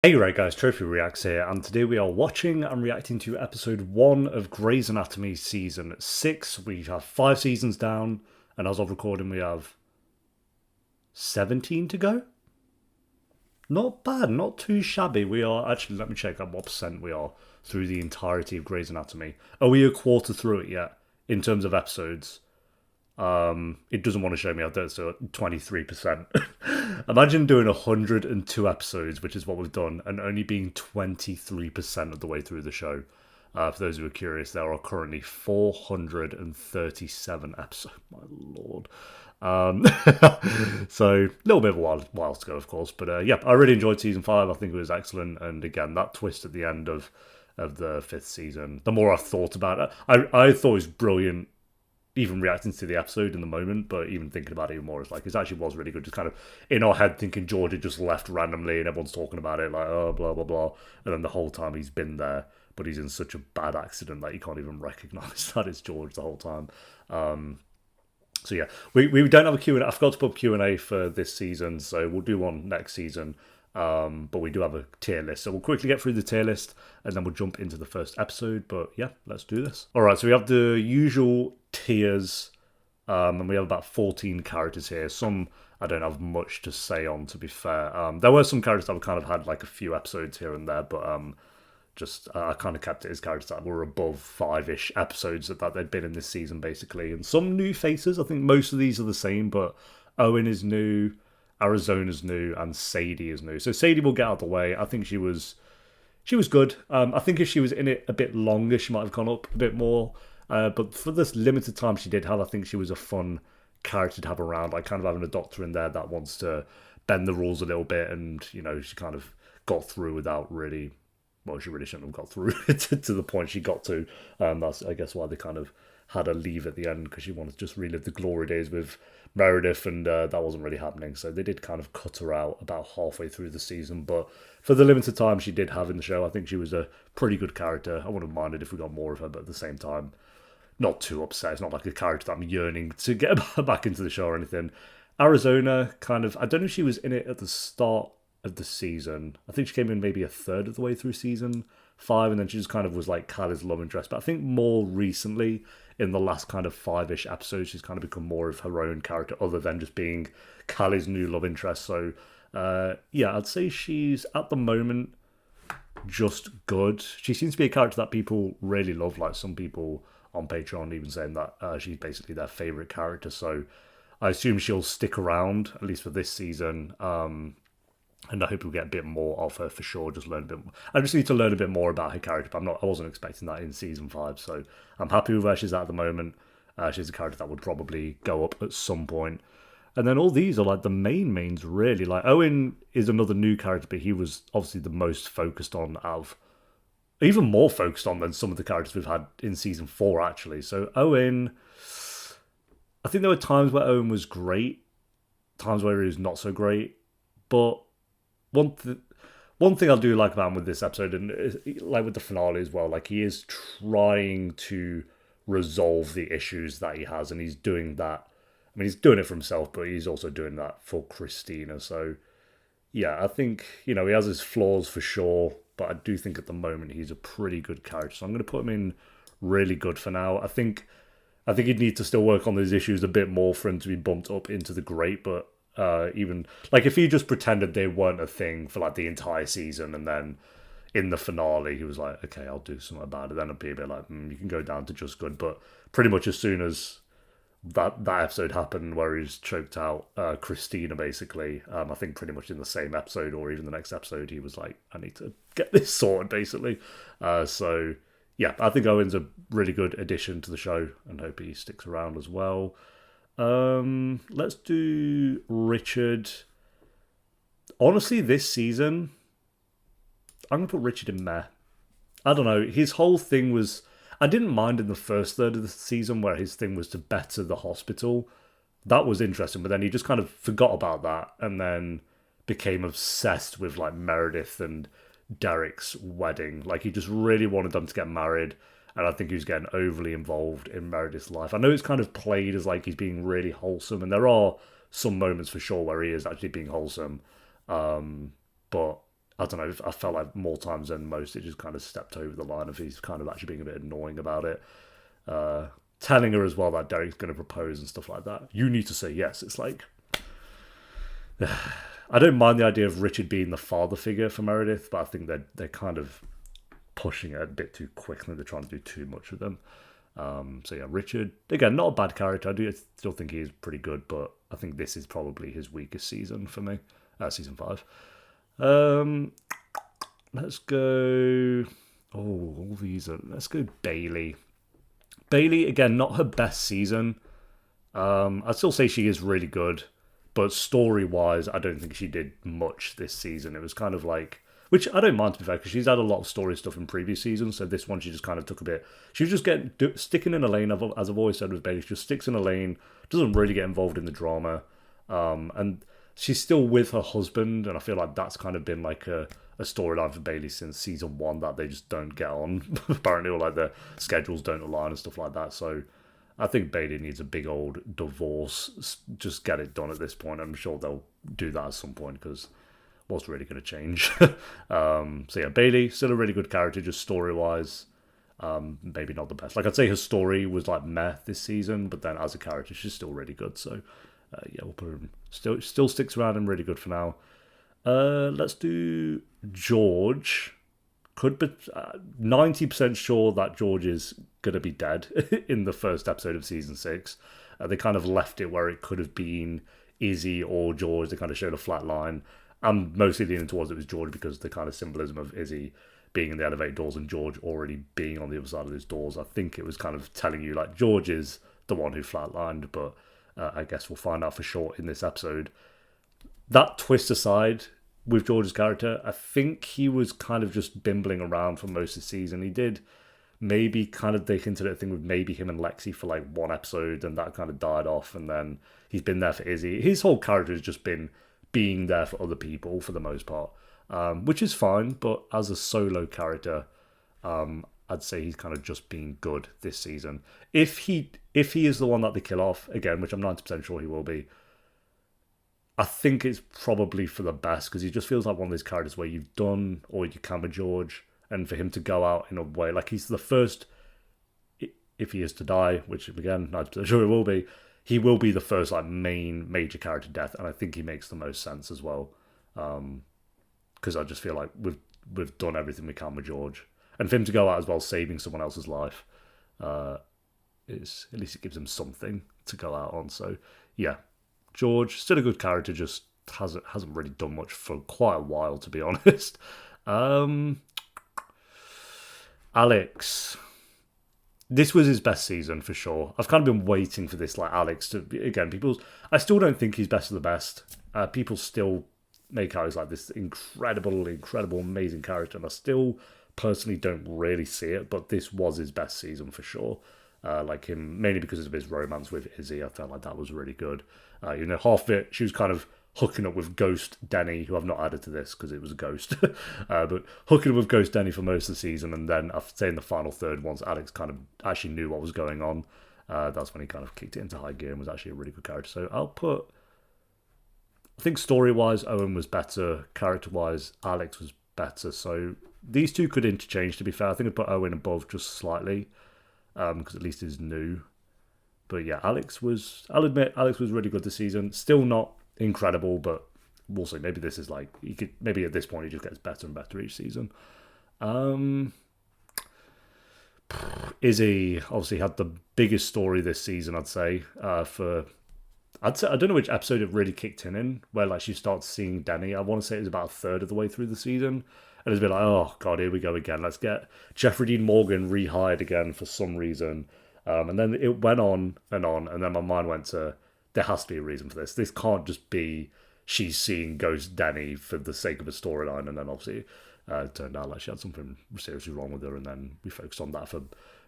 Hey right guys, Trophy Reacts here, and today we are watching and reacting to episode 1 of Grey's Anatomy season 6. We have 5 seasons down, and as of recording we have 17 to go. Not bad, not too shabby. We are, actually let me check at what percent we are through the entirety of Grey's Anatomy. Are we a quarter through it yet, in terms of episodes? It doesn't want to show me out there, so 23%. Imagine doing 102 episodes, which is what we've done, and only being 23% of the way through the show. For those who are curious, there are currently 437 episodes. My lord. So a little bit of a while to go, of course. But yeah, I really enjoyed season 5. I think it was excellent. And again, that twist at the end of the 5th season, the more I've thought about it, I thought it was brilliant, even reacting to the episode in the moment, but even thinking about it even more, it's like, it actually was really good. Just kind of in our head thinking George had just left randomly and everyone's talking about it, like, oh, blah, blah, blah. And then the whole time he's been there, but he's in such a bad accident that you can't even recognise that it's George the whole time. So yeah, we don't have a Q&A. I forgot to put Q&A for this season, so we'll do one next season. But we do have a tier list. So we'll quickly get through the tier list and then we'll jump into the first episode. But yeah, let's do this. All right, so we have the usual tiers. And we have about 14 characters here. Some I don't have much to say on, to be fair. There were some characters that have kind of had like a few episodes here and there, but just I kind of kept it as characters that were above 5-ish episodes that they'd been in this season, basically. And some new faces. I think most of these are the same, but Owen is new, Arizona's new, and Sadie is new. So Sadie will get out of the way. I think she was good. I think if she was in it a bit longer, she might have gone up a bit more. But for this limited time she did have, I think she was a fun character to have around. Like kind of having a doctor in there that wants to bend the rules a little bit, and you know, she kind of got through without really. Well, she really shouldn't have got through to the point she got to. That's, I guess, why they kind of had her leave at the end, because she wanted to just relive the glory days with Meredith, and that wasn't really happening. So they did kind of cut her out about halfway through the season. But for the limited time she did have in the show, I think she was a pretty good character. I wouldn't have minded if we got more of her, but at the same time, not too upset. It's not like a character that I'm yearning to get back into the show or anything. Arizona, kind of, I don't know if she was in it at the start of the season. I think she came in maybe a third of the way through season 5, and then she just kind of was like Callie's love interest. But I think more recently, in the last kind of 5-ish episodes, she's kind of become more of her own character, other than just being Callie's new love interest. So yeah, I'd say she's at the moment just good. She seems to be a character that people really love, like some people on Patreon even saying that she's basically their favourite character. So I assume she'll stick around, at least for this season. And I hope we'll get a bit more of her for sure. Just learn a bit more. I just need to learn a bit more about her character, but I wasn't expecting that in season 5. So I'm happy with where she's at the moment. She's a character that would probably go up at some point. And then all these are like the mains, really. Like Owen is another new character, but he was obviously the most focused on even more focused on than some of the characters we've had in season 4, actually. So Owen, I think there were times where Owen was great, times where he was not so great, but one thing I do like about him with this episode, and like with the finale as well, like he is trying to resolve the issues that he has, and he's doing that. I mean, he's doing it for himself, but he's also doing that for Christina. So yeah, I think, you know, he has his flaws for sure, but I do think at the moment he's a pretty good character. So I'm going to put him in really good for now. I think he'd need to still work on those issues a bit more for him to be bumped up into the great, but even like if he just pretended they weren't a thing for like the entire season, and then in the finale he was like, okay, I'll do something about it, then it'd be a bit like, you can go down to just good. But pretty much as soon as that episode happened where he's choked out Christina, basically, I think pretty much in the same episode or even the next episode, he was like, I need to get this sorted, basically. So yeah, I think Owen's a really good addition to the show, and hope he sticks around as well. Let's do Richard. Honestly, this season, I'm going to put Richard in meh. I don't know. His whole thing was, I didn't mind in the first third of the season where his thing was to better the hospital. That was interesting, but then he just kind of forgot about that and then became obsessed with like Meredith and Derek's wedding. Like he just really wanted them to get married. And I think he was getting overly involved in Meredith's life. I know it's kind of played as like he's being really wholesome, and there are some moments for sure where he is actually being wholesome. But I don't know, I felt like more times than most it just kind of stepped over the line of he's kind of actually being a bit annoying about it. Uh, Telling her as well that Derek's going to propose and stuff like that. You need to say yes. It's like, I don't mind the idea of Richard being the father figure for Meredith, but I think they're kind of pushing it a bit too quickly. They're trying to do too much with them. So yeah, Richard, again, not a bad character. I still think he's pretty good, but I think this is probably his weakest season for me. Season 5. Let's go. Oh, all these are. Let's go Bailey. Bailey, again, not her best season. I'd still say she is really good, but story-wise, I don't think she did much this season. It was kind of like, which I don't mind to be fair, because she's had a lot of story stuff in previous seasons, so this one she just kind of took a bit. She was just sticking in a lane, as I've always said with Bailey, she just sticks in a lane, doesn't really get involved in the drama, and she's still with her husband, and I feel like that's kind of been like a storyline for Bailey since season 1 that they just don't get on. Apparently, or like their schedules don't align and stuff like that. So I think Bailey needs a big old divorce. Just get it done at this point. I'm sure they'll do that at some point because what's really going to change? So yeah, Bailey, still a really good character, just story-wise. Maybe not the best. Like I'd say her story was like meh this season, but then as a character, she's still really good. So yeah, we'll put her still sticks around and really good for now. Let's do George. Could be 90% sure that George is gonna be dead in the first episode of season 6. They kind of left it where it could have been Izzy or George. They kind of showed a flat line. I'm mostly leaning towards it was George because the kind of symbolism of Izzy being in the elevator doors and George already being on the other side of those doors. I think it was kind of telling you like George is the one who flatlined, but I guess we'll find out for sure in this episode. That twist aside, with George's character, I think he was kind of just bimbling around for most of the season. He did maybe kind of they hinted at a thing with maybe him and Lexi for like one episode, and that kind of died off, and then he's been there for Izzy. His whole character has just been being there for other people for the most part, which is fine, but as a solo character, I'd say he's kind of just been good this season. If he is the one that they kill off, again, which I'm 90% sure he will be, I think it's probably for the best because he just feels like one of those characters where you've done all you can with George, and for him to go out in a way like he's the first, if he is to die, which again, 90% sure he will be the first like main major character death, and I think he makes the most sense as well. Because I just feel like we've done everything we can with George, and for him to go out as well saving someone else's life, is at least it gives him something to go out on. So yeah. George, still a good character, just hasn't really done much for quite a while, to be honest. Alex. This was his best season, for sure. I've kind of been waiting for this, like, Alex to... Again, I still don't think he's best of the best. People still make Alex like this incredible, amazing character, and I still personally don't really see it, but this was his best season, for sure. Like him, mainly because of his romance with Izzy. I felt like that was really good. Half of it, she was kind of hooking up with Ghost Denny, who I've not added to this because it was a ghost, but hooking up with Ghost Denny for most of the season, and then I'd say in the final third, once Alex kind of actually knew what was going on, that's when he kind of kicked it into high gear and was actually a really good character. So I think story-wise, Owen was better. Character-wise, Alex was better. So these two could interchange, to be fair. I think I'd put Owen above just slightly, because at least he's new. But yeah, I'll admit, Alex was really good this season. Still not incredible, but we'll see. Maybe this is like, maybe at this point he just gets better and better each season. Izzy obviously had the biggest story this season, I'd say. I don't know which episode it really kicked in, where like she starts seeing Danny. I want to say it was about a third of the way through the season. And it's been like, oh god, here we go again. Let's get Jeffrey Dean Morgan rehired again for some reason. And then it went on, and then my mind went to, there has to be a reason for this. This can't just be she's seeing Ghost Danny for the sake of a storyline, and then obviously it turned out like she had something seriously wrong with her, and then we focused on that for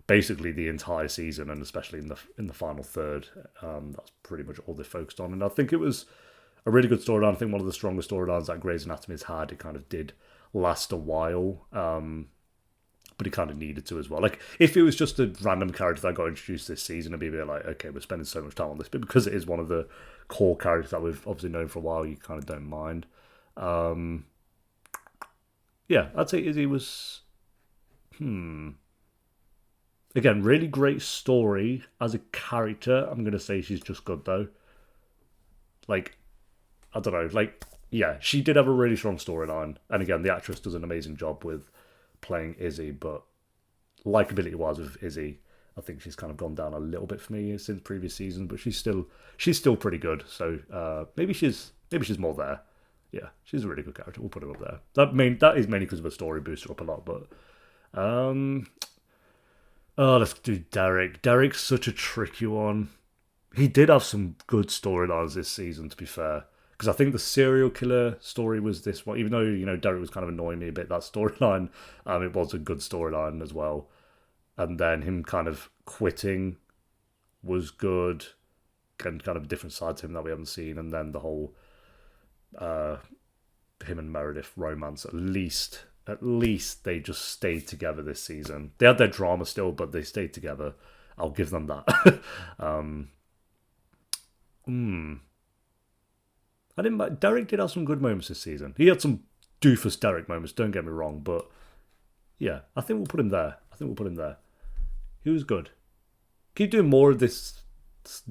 basically the entire season, and especially in the final third. That's pretty much all they focused on, and I think it was a really good storyline. I think one of the strongest storylines that Grey's Anatomy has had. It kind of did last a while, but it kind of needed to as well. Like, if it was just a random character that got introduced this season, it'd be a bit like, okay, we're spending so much time on this, but because it is one of the core characters that we've obviously known for a while, you kind of don't mind. yeah, I'd say Izzy was. Again, really great story as a character. I'm gonna say she's just good though. Like, I don't know. Like, yeah, she did have a really strong storyline, and again, the actress does an amazing job with playing Izzy. But likability wise with Izzy, I think she's kind of gone down a little bit for me since previous seasons. But she's still pretty good. So maybe she's more there. Yeah, she's a really good character. We'll put her up there. That is mainly because of her story boosts her up a lot. But let's do Derek. Derek's such a tricky one. He did have some good storylines this season, to be fair. Because I think the serial killer story was this one. Even though, Derek was kind of annoying me a bit, that storyline, it was a good storyline as well. And then him kind of quitting was good. And kind of a different side to him that we haven't seen. And then the whole him and Meredith romance, at least they just stayed together this season. They had their drama still, but they stayed together. I'll give them that. I didn't mind. Derek did have some good moments this season. He had some doofus Derek moments, don't get me wrong, but yeah, I think we'll put him there. He was good. Keep doing more of this,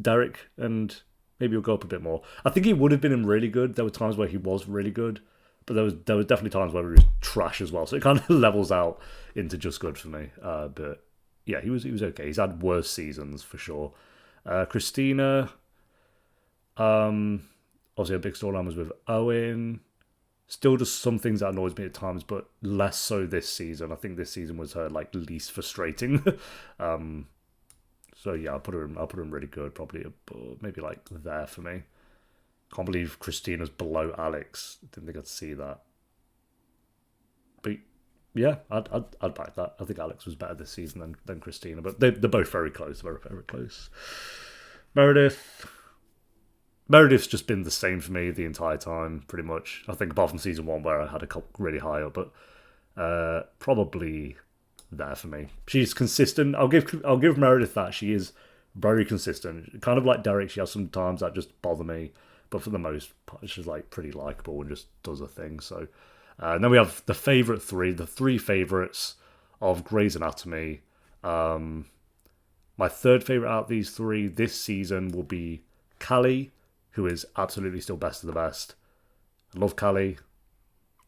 Derek, and maybe he'll go up a bit more. I think he would have been really good. There were times where he was really good, but there was definitely times where he was trash as well. So it kind of levels out into just good for me. But yeah, he was okay. He's had worse seasons for sure. Christina, obviously a big storyline was with Owen. Still just some things that annoys me at times, but less so this season. I think this season was her least frustrating. So yeah, I'll put her in really good, probably maybe there for me. Can't believe Christina's below Alex. Didn't think I'd see that. But yeah, I'd back that. I think Alex was better this season than Christina, but they're both very close, very, very close. Meredith's just been the same for me the entire time, pretty much. I think apart from season 1 where I had a couple really high up, but probably there for me. She's consistent. I'll give Meredith that. She is very consistent. Kind of like Derek, she has some times that just bother me, but for the most part, she's pretty likable and just does her thing. So, and then we have the three favourites of Grey's Anatomy. My third favourite out of these three this season will be Callie, who is absolutely still best of the best. I love Callie.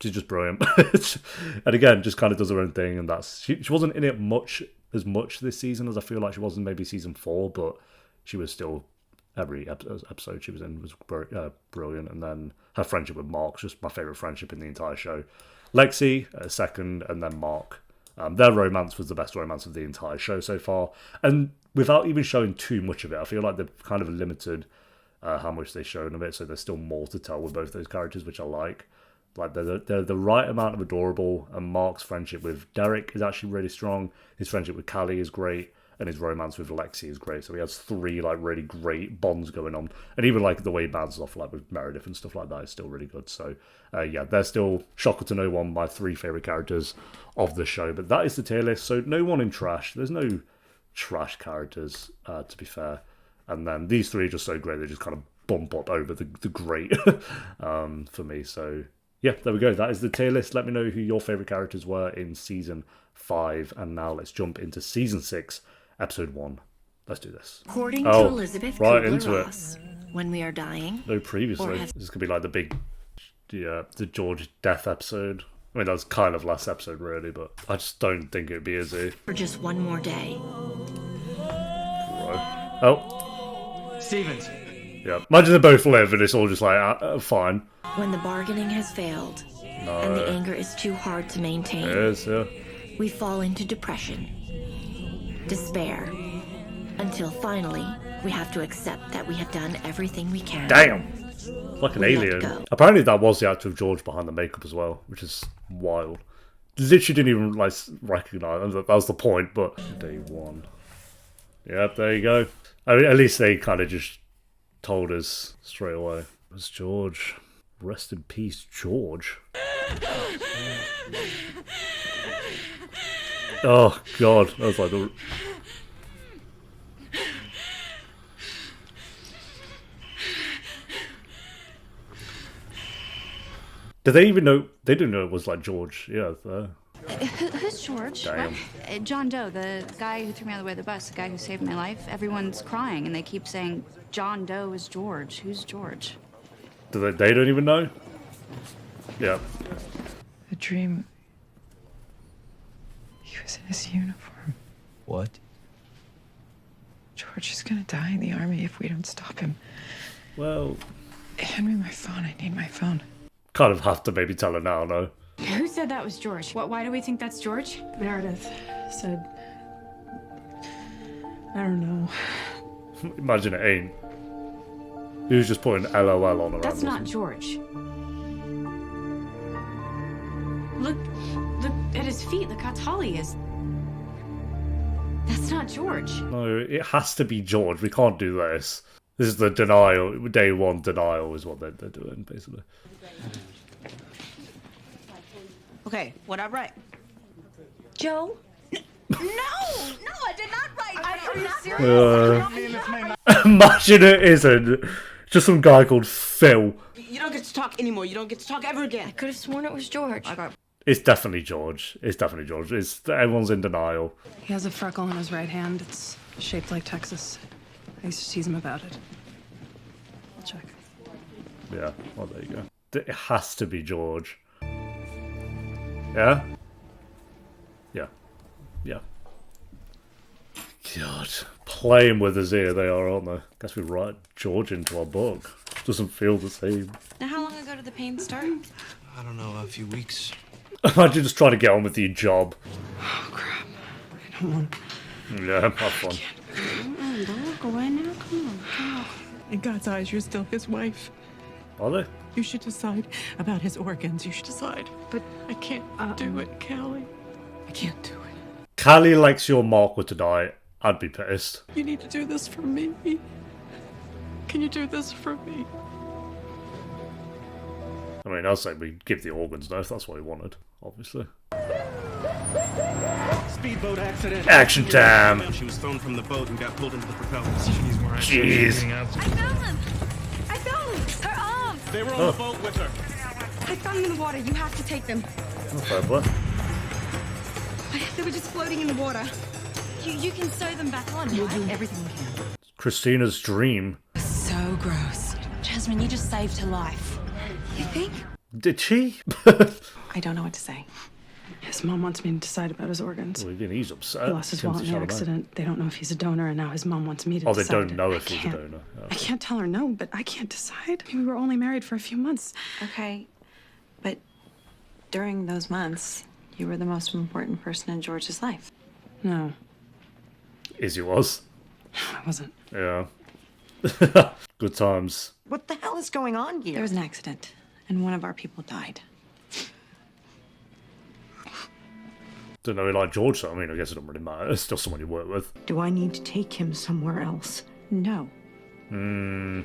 She's just brilliant. And again, just kind of does her own thing. And she wasn't in it as much this season as I feel like she was in maybe season 4, but she was still, every episode she was in was brilliant. And then her friendship with Mark's just my favourite friendship in the entire show. Lexi, second, and then Mark. Their romance was the best romance of the entire show so far. And without even showing too much of it, I feel like they've kind of limited how much they've shown of it, so there's still more to tell with both those characters, which I like. They're the right amount of adorable, and Mark's friendship with Derek is actually really strong. His friendship with Callie is great, and his romance with Lexi is great. So he has 3 really great bonds going on, and even the way he bounces off with Meredith and stuff like that is still really good. So yeah, they're still, shocker to no one, my 3 favorite characters of the show. But that is the tier list. So no one in trash. There's no trash characters, to be fair. And then these 3 are just so great, they just kind of bump up over the great for me. So yeah, there we go. That is the tier list. Let me know who your favourite characters were in Season 5. And now let's jump into Season 6, Episode 1. Let's do this. According to Elizabeth right into Kubler-Ross, when we are dying... No, previously. This could be the big... the George death episode. I mean, that was kind of last episode, really, but I just don't think it would be easy. For just one more day. Right. Oh. Stevens. Yeah. Imagine they both live and it's all just fine. When the bargaining has failed, and the anger is too hard to maintain, It is, yeah. we fall into depression, despair, until finally we have to accept that we have done everything we can. Damn! Like an We let alien. go. Apparently that was the actor of George behind the makeup as well, which is wild. Literally didn't even recognise that was the point, but day 1. Yep, there you go. I mean, at least they kind of just told us straight away. It was George. Rest in peace, George. Oh, God. That was the... Did they even know? They didn't know it was like George. Yeah. Who's George? Damn. What? John Doe, the guy who threw me out of the way of the bus, the guy who saved my life. Everyone's crying, and they keep saying John Doe is George. Who's George? Do they don't even know? Yeah. A dream. He was in his uniform. What? George is gonna die in the army if we don't stop him. Well, Hand me my phone. I need my phone. kind of have to maybe tell her now, no? Who said that was George? Why do we think that's George? Meredith said, I don't know. Imagine it ain't. He was just putting LOL on her. That's not George. Look at his feet. Look how tall he is. That's not George. No, it has to be George. We can't do this. This is the denial. Day one denial is what they're doing, basically. Okay, what I write? Joe? No, I did not write. Imagine it isn't. Just some guy called Phil. You don't get to talk anymore. You don't get to talk ever again. I could have sworn it was George. It's definitely George. Everyone's in denial. He has a freckle on his right hand. It's shaped like Texas. I used to tease him about it. I'll check. Yeah, well, there you go. It has to be George. Yeah? Yeah. God, playing with us here they are, aren't they? Guess we write George into our book. Doesn't feel the same. Now, how long ago did the pain start? I don't know, a few weeks. Imagine just trying to get on with your job. Oh, crap. I don't want... Yeah, have fun. Don't walk away now. Come on. In God's eyes, you're still his wife. Are they? You should decide about his organs. You should decide. But I can't do it, Callie. I can't do it. Callie likes your Mark were to die. I'd be pissed. You need to do this for me. Can you do this for me? I mean, I'd say we give the organs now if that's what he wanted, obviously. Speedboat accident. Action time. She was thrown from the boat and got pulled into the propellers. Jeez. I found them. Her arms. They were on the boat with her. I found them in the water. You have to take them. Oh, fair play. They were just floating in the water. You can sew them back on. We'll do everything we can. Christina's dream. So gross. Jasmine, you just saved her life. You think? Did she? I don't know what to say. His mom wants me to decide about his organs. Well, he's upset. He lost his wallet in the accident. They don't know if he's a donor, and now his mom wants me to decide. Oh, they don't know if he's a donor. I can't tell her no, but I can't decide. I mean, we were only married for a few months. Okay, but during those months, you were the most important person in George's life. No, Izzy was. I wasn't. Yeah. Good times. What the hell is going on There here? was an accident, and one of our people died. Don't know, like George, so I mean, I guess it doesn't really matter. It's still someone you work with. Do I need to take him somewhere else? No. Hmm.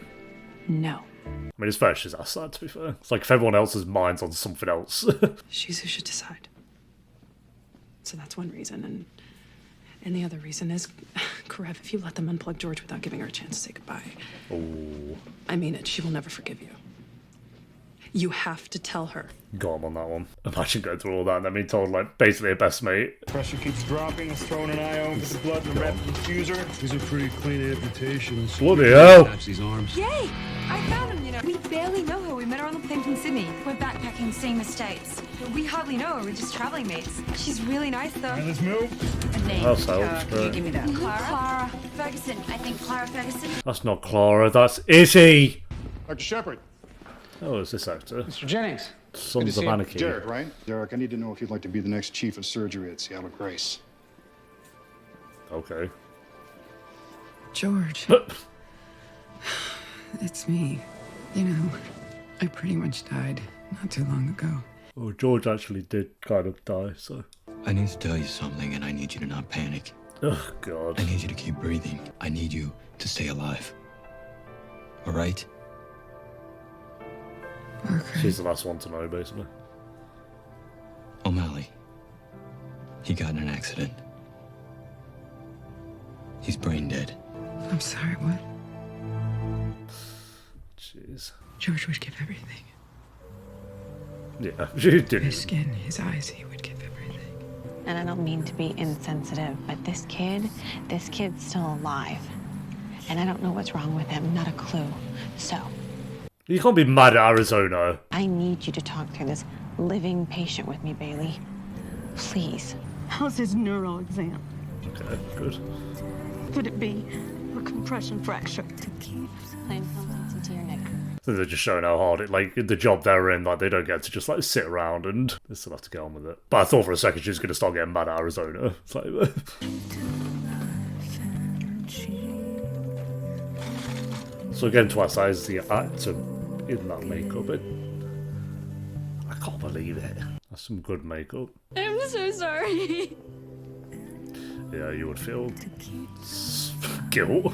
No. I mean, it's fair she's asked that, to be fair. It's like if everyone else's mind's on something else. She's who should decide. So that's one reason, and the other reason is, Karev, if you let them unplug George without giving her a chance to say goodbye, Oh, I mean it, she will never forgive you. You have to tell her. got him on that one. Imagine going through all that and then being told, like, basically a best mate. Pressure keeps dropping. It's throwing an eye over the blood in the red diffuser. These are pretty clean amputations. Bloody hell! Attach these arms. Yay! I found him, you know. We barely know her. We met her on the plane from Sydney. We're backpacking, seeing the States. We hardly know her. We're just traveling mates. She's really nice, though. Let's move. A name. That's how. Can you give me that? Clara. Ferguson. I think Clara Ferguson. That's not Clara, that's Izzy! Dr. Shepard. Oh, it's this actor. Mr. Jennings. Sons of Anarchy. Derek, right? Derek, I need to know if you'd like to be the next chief of surgery at Seattle Grace. Okay. George. It's me. You know, I pretty much died not too long ago. Oh, George actually did kind of die, so. I need to tell you something, and I need you to not panic. Oh, God. I need you to keep breathing. I need you to stay alive. All right? Okay. She's the last one to know, basically. O'Malley. He got in an accident. He's brain dead. I'm sorry, what? Jeez. George would give everything. Yeah, she didn't. His skin, his eyes, he would give everything. And I don't mean to be insensitive, but this kid's still alive. And I don't know what's wrong with him, not a clue. So, You can't be mad at Arizona. I need you to talk through this living patient with me, Bailey. Please. How's his neural exam? Okay, good. Could it be a compression fracture? Plain something to your neck. So they're just showing how hard it, like, the job they're in, like, they don't get to just, like, sit around and they still have to get on with it. But I thought for a second she was going to start getting mad at Arizona. It's like... So again, twice as the actor in that makeup, I can't believe it. That's some good makeup. I'm so sorry. Yeah, you would feel guilt.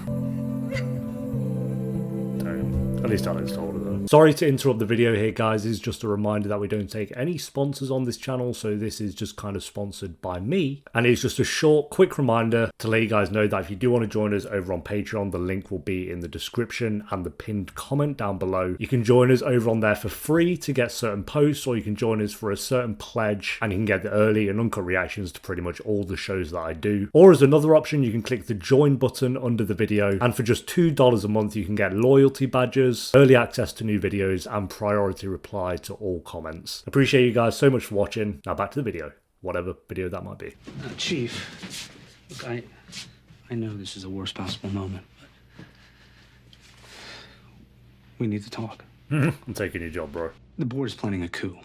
Damn. At least Alex told her though. Sorry to interrupt the video here, guys. This is just a reminder that we don't take any sponsors on this channel, so this is just kind of sponsored by me. And it's just a short, quick reminder to let you guys know that if you do want to join us over on Patreon, the link will be in the description and the pinned comment down below. You can join us over on there for free to get certain posts, or you can join us for a certain pledge and you can get the early and uncut reactions to pretty much all the shows that I do. Or as another option, you can click the join button under the video, and for just $2 a month you can get loyalty badges, early access to new videos, and priority reply to all comments. Appreciate you guys so much for watching. Now back to the video, whatever video that might be. Chief, look, I know this is the worst possible moment, but we need to talk. I'm taking your job, bro. The board is planning a coup.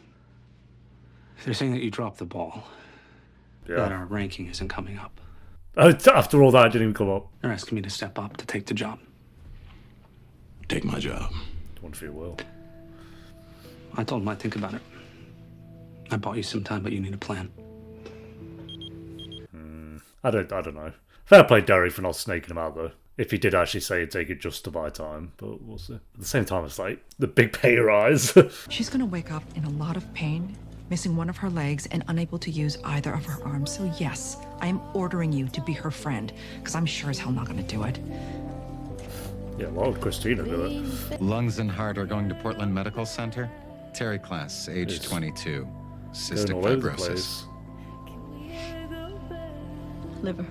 They're saying that you dropped the ball. Yeah. That our ranking isn't coming up. After all that, it didn't even come up. They're asking me to step up to take the job. Take my job. Don't feel well. I told him I'd think about it. I bought you some time, but you need a plan. I don't know. Fair play Derry for not snaking him out though. If he did actually say he'd take it just to buy time, but we'll see. At the same time, it's like the big pay rise. She's gonna wake up in a lot of pain, missing one of her legs and unable to use either of her arms. So yes, I am ordering you to be her friend, because I'm sure as hell not gonna do it. Yeah, well, Christina do it. Lungs and heart are going to Portland Medical Center. Terry Class, age 22. Cystic Going all over the fibrosis. place. Liver.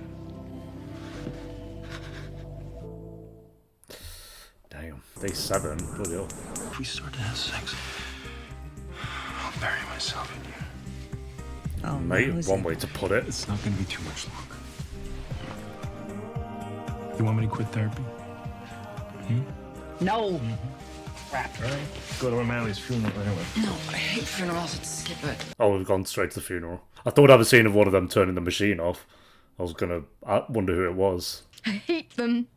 Damn. Day 7. Bloody hell. If we start to have sex, I'll bury myself in you. Oh, Mate, one way to put it. It's not gonna be too much longer. You want me to quit therapy? No. Crap. All right. Go to O'Malley's funeral anyway. No, I hate funerals. Let's skip it. Oh, we've gone straight to the funeral. I thought I'd have a scene of one of them turning the machine off. I was gonna wonder who it was. I hate them.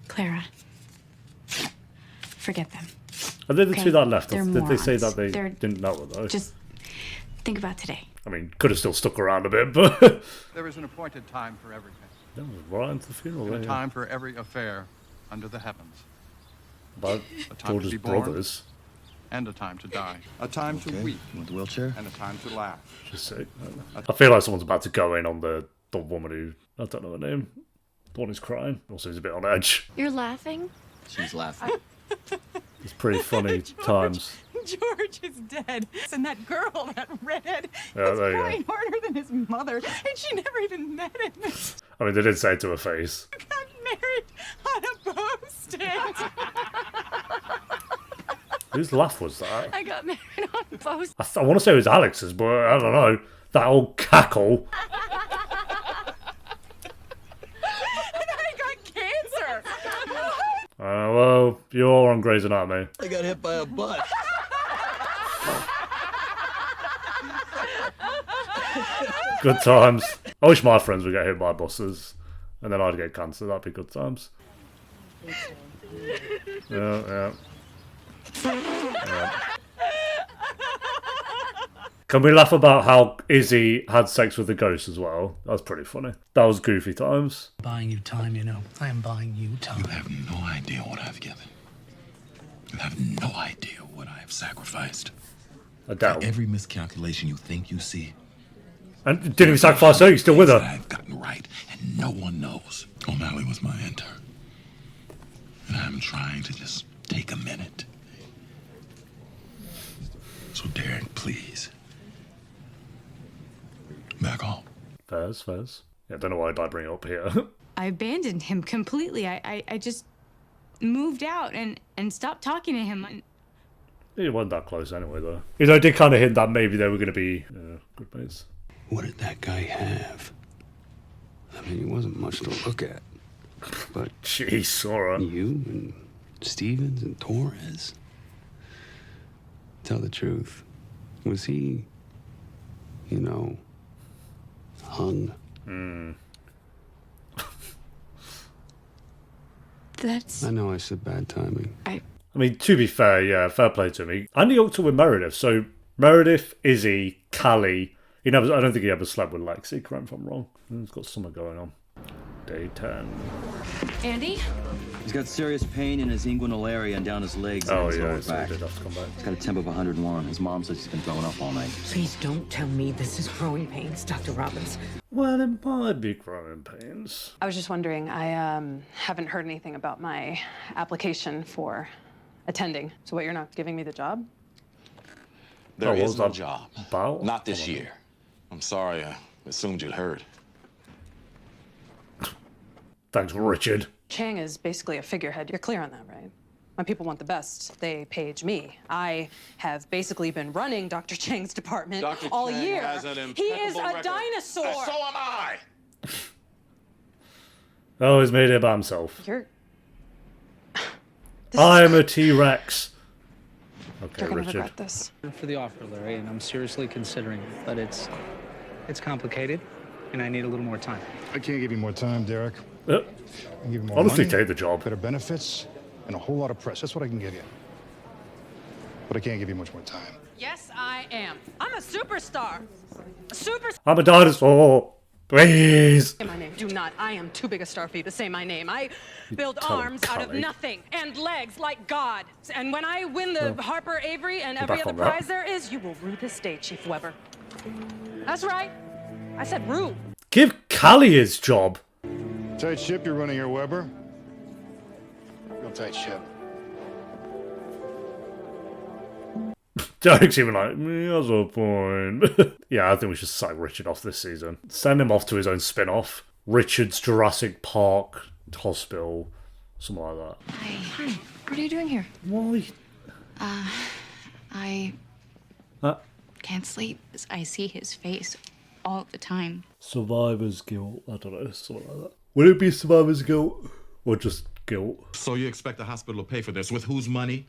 Clara. Forget them. Are they the Okay, two that left? they're Did they say morons. that they They're didn't know it though? Just think about today. I mean, could have still stuck around a bit, but... There is an appointed time for everything. That was right into the funeral And there, a yeah. time for every affair under the heavens. About A time to George's be born, brothers. and a time to die. A time to weep. Want the wheelchair? And a time to laugh. Just say, I feel like someone's about to go in on the woman who, I don't know her name. The one who's crying. Also, he's a bit on edge. You're laughing? She's laughing. It's pretty funny times. George is dead. And that girl, that redhead, Yeah, is there you go. crying harder than his mother. And she never even met him. I mean, they did say it to her face. Got married on a post-it. Whose laugh was that? I got married on a post. I want to say it was Alex's, but I don't know. That old cackle. And I got cancer. Well, you're on Grey's Anatomy. I got hit by a bus. Good times. I wish my friends would get hit by buses, and then I'd get cancer. That'd be good times. Yeah. Can we laugh about how Izzy had sex with the ghost as well? That was pretty funny. That was goofy times. Buying you time, you know. I am buying you time. You have no idea what I've given. You have no idea what I have sacrificed. I doubt. For every miscalculation you think you see. And didn't even sacrifice her, he's still with her. I've gotten right, and no one knows. O'Malley was my intern. And I'm trying to just take a minute. So, Derek, please. Back off. Fairs. Yeah, I don't know why I'd bring it up here. I abandoned him completely. I just moved out and stopped talking to him. It wasn't that close anyway, though. You know, I did kind of hint that maybe they were going to be good mates. What did that guy have? I mean, he wasn't much to look at. But jeez, Sora. You and Stevens and Torres. Tell the truth. Was he, you know, hung? That's... I know I said bad timing. I mean, to be fair, yeah, fair play to me. And he hooked up with Meredith. So Meredith, Izzy, Callie. I don't think he ever slept with Lexi, correct me if I'm wrong. He's got something going on. Day 10. Andy? He's got serious pain in his inguinal area and down his legs and his lower so back. he did have to come back. He's got a temp of 101. His mom says he's been throwing up all night. Please don't tell me this is growing pains, Dr. Robbins. Well, it might be growing pains. I was just wondering, I haven't heard anything about my application for attending. So what, you're not giving me the job? There is no that job. about? Not this year. I'm sorry, I assumed you'd heard. Thanks, Richard. Chang is basically a figurehead. You're clear on that, right? When people want the best, they page me. I have basically been running Dr. Chang's department all Chang year. has an He is a impeccable record. dinosaur. And so am I. Oh, he's made it about himself. You're... I'm a T-Rex. Okay, You're gonna Richard. regret this. For the offer, Larry, and I'm seriously considering it, but it's complicated, and I need a little more time. I can't give you more time, Derek. I can give you more Honestly, money, take the job. better benefits, and a whole lot of press. That's what I can give you. But I can't give you much more time. Yes, I am. I'm a superstar. A superstar. I'm a dinosaur. Please. Say my name. Do not. I am too big a star for you to say my name. I build tell arms out of Callie. nothing and legs like God. And when I win the Harper Avery and Get every back other on that. prize there is, you will rue this day, Chief Weber. That's right. I said rue. Give Callie his job. Tight ship you're running here, Weber. Real tight ship. Derek's even like, he has a point. Yeah, I think we should sack Richard off this season. Send him off to his own spin-off. Richard's Jurassic Park Hospital. Something like that. Hi. What are you doing here? Why? I Huh? can't sleep. I see his face all the time. Survivor's guilt. I don't know, something like that. Would it be survivor's guilt? Or just guilt? So you expect the hospital to pay for this? With whose money?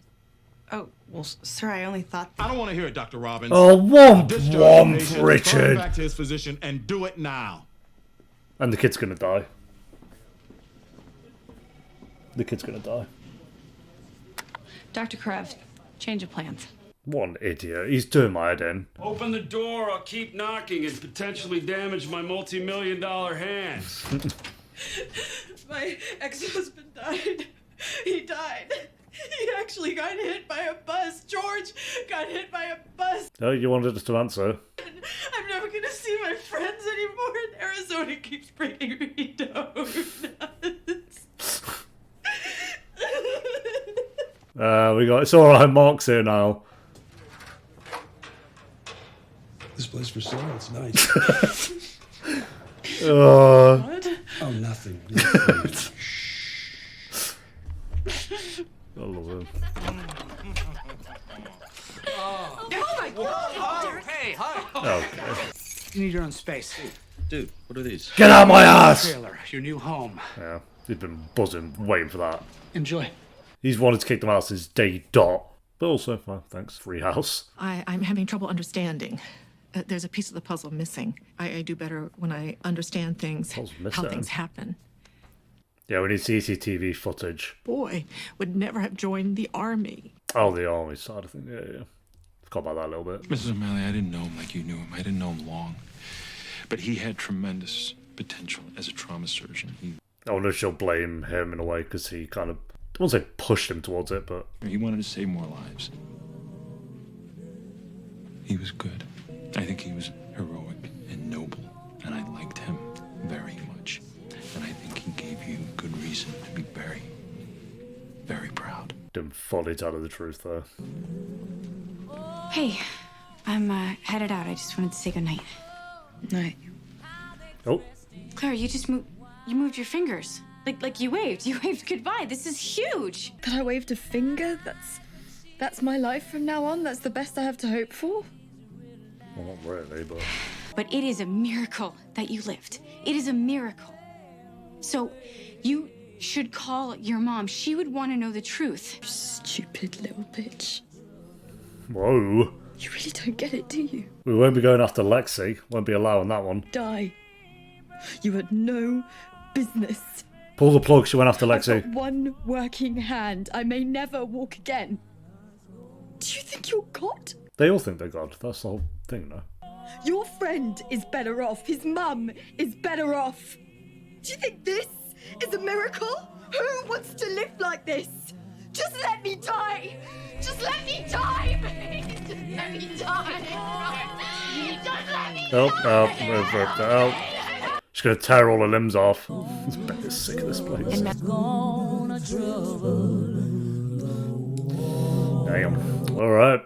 Oh, well, sir, I only thought... I don't want to hear it, Dr. Robbins. Oh, womp Discharge womp, the patient, refer him Richard. back to his physician and do it now. And the kid's gonna die. The kid's gonna die. Dr. Karev, change of plans. What an idiot. He's doing my head in. Open the door, I'll keep knocking and potentially damage my multi-million-dollar hands. My ex-husband died. He died. He actually got hit by a bus. George got hit by a bus. Oh, you wanted us to answer. I'm never gonna see my friends anymore, and Arizona keeps bringing me donuts. We got, it's alright, Mark's here now. This place for sale, it's nice. What? Oh, nothing. I love him. Oh my God! Hey, hi! Okay. You need your own space. Dude, what are these? Get out my ass! Trailer, your new home. Yeah, he's been buzzing, waiting for that. Enjoy. He's wanted to kick them out since day dot. But also, well, thanks, free house. I'm having trouble understanding. There's a piece of the puzzle missing. I do better when I understand things, how missing? things happen. Yeah, we need CCTV footage. Boy, would never have joined the army. Oh, the army side of things, yeah. Forgot about that a little bit. Mrs. O'Malley, I didn't know him like you knew him. I didn't know him long. But he had tremendous potential as a trauma surgeon. I wonder if she'll blame him in a way, because he kind of, I won't say pushed him towards it, but... He wanted to save more lives. He was good. I think he was heroic and noble, and I liked him very much. And I think he gave you good reason to be very, very proud. Didn't fully tell her the truth, though. Hey, I'm headed out. I just wanted to say goodnight. Night. Oh. Claire, you just moved your fingers. Like you waved. You waved goodbye. This is huge. That I waved a finger? That's my life from now on? That's the best I have to hope for? Well, not really, but... But it is a miracle that you lived. It is a miracle. So, you should call your mom. She would want to know the truth. Stupid little bitch. Whoa. You really don't get it, do you? We won't be going after Lexi. Won't be allowing that one. Die. You had no business. Pull the plug, she went after Lexi. I've got one working hand. I may never walk again. Do you think you're God? They all think they're God. That's the whole thing, no? Your friend is better off. His mum is better off. Do you think this is a miracle? Who wants to live like this? Just let me die. Just let me die, please. Just let me die. Just let me die. She's going to tear all her limbs off. Becca's sick of this place. Damn. Alright.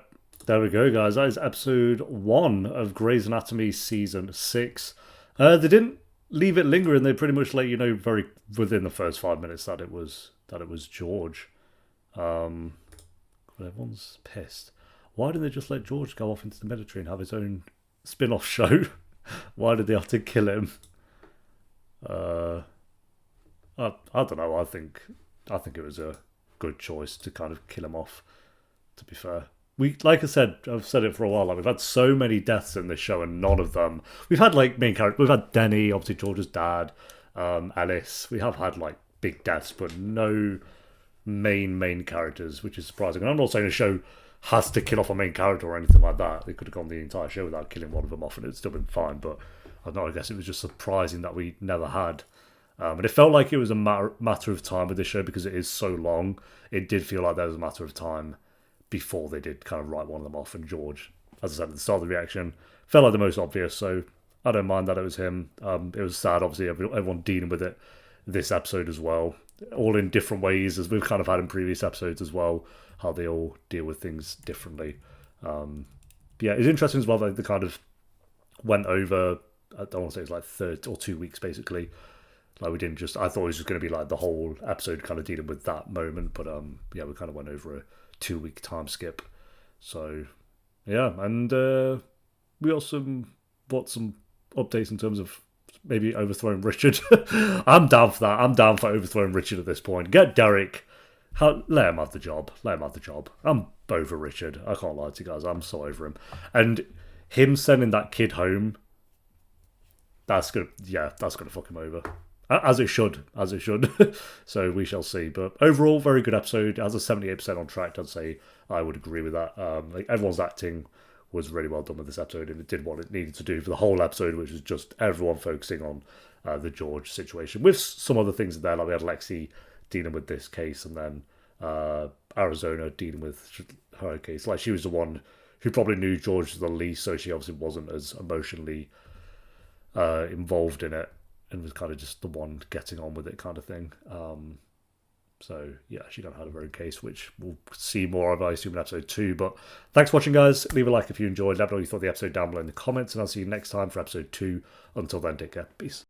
There we go, guys. That is episode 1 of Grey's Anatomy Season 6. They didn't leave it lingering. They pretty much let you know very within the first 5 minutes that it was George. Everyone's pissed. Why did they just let George go off into the military and have his own spin-off show? Why did they have to kill him? I don't know. I think it was a good choice to kind of kill him off, to be fair. Like I said, I've said it for a while, like, we've had so many deaths in this show and none of them. We've had like main characters. We've had Denny, obviously George's dad, Alice. We have had like big deaths, but no main characters, which is surprising. And I'm not saying a show has to kill off a main character or anything like that. They could have gone the entire show without killing one of them off and it'd still been fine, but I don't know, I guess it was just surprising that we never had. And it felt like it was a matter of time with this show because it is so long. It did feel like there was a matter of time before they did kind of write one of them off. And George, as I said at the start of the reaction, felt like the most obvious, so I don't mind that it was him. It was sad, obviously, everyone dealing with it this episode as well. All in different ways, as we've kind of had in previous episodes as well, how they all deal with things differently. Yeah, it's interesting as well that they kind of went over, I don't want to say it's like 3 or 2 weeks basically. Like we didn't just, I thought it was just going to be like the whole episode kind of dealing with that moment, but yeah, we kind of went over a 2-week time skip. So yeah, and we got some updates in terms of maybe overthrowing Richard. I'm down for that. I'm down for overthrowing Richard at this point. Get Derek. Let him have the job. I'm over Richard. I can't lie to you guys. I'm so over him. And him sending that kid home, that's gonna fuck him over. As it should. So we shall see. But overall, very good episode. It has a 78% on track. I'd say I would agree with that. Like everyone's acting was really well done with this episode, and it did what it needed to do for the whole episode, which was just everyone focusing on the George situation, with some other things in there. Like we had Lexi dealing with this case, and then Arizona dealing with her case. Like she was the one who probably knew George the least, so she obviously wasn't as emotionally involved in it, and was kind of just the one getting on with it kind of thing. So yeah, she kind of had her own case, which we'll see more of, I assume, in episode 2. But thanks for watching, guys. Leave a like if you enjoyed. Let me know what you thought of the episode down below in the comments, and I'll see you next time for episode 2. Until then, take care. Peace.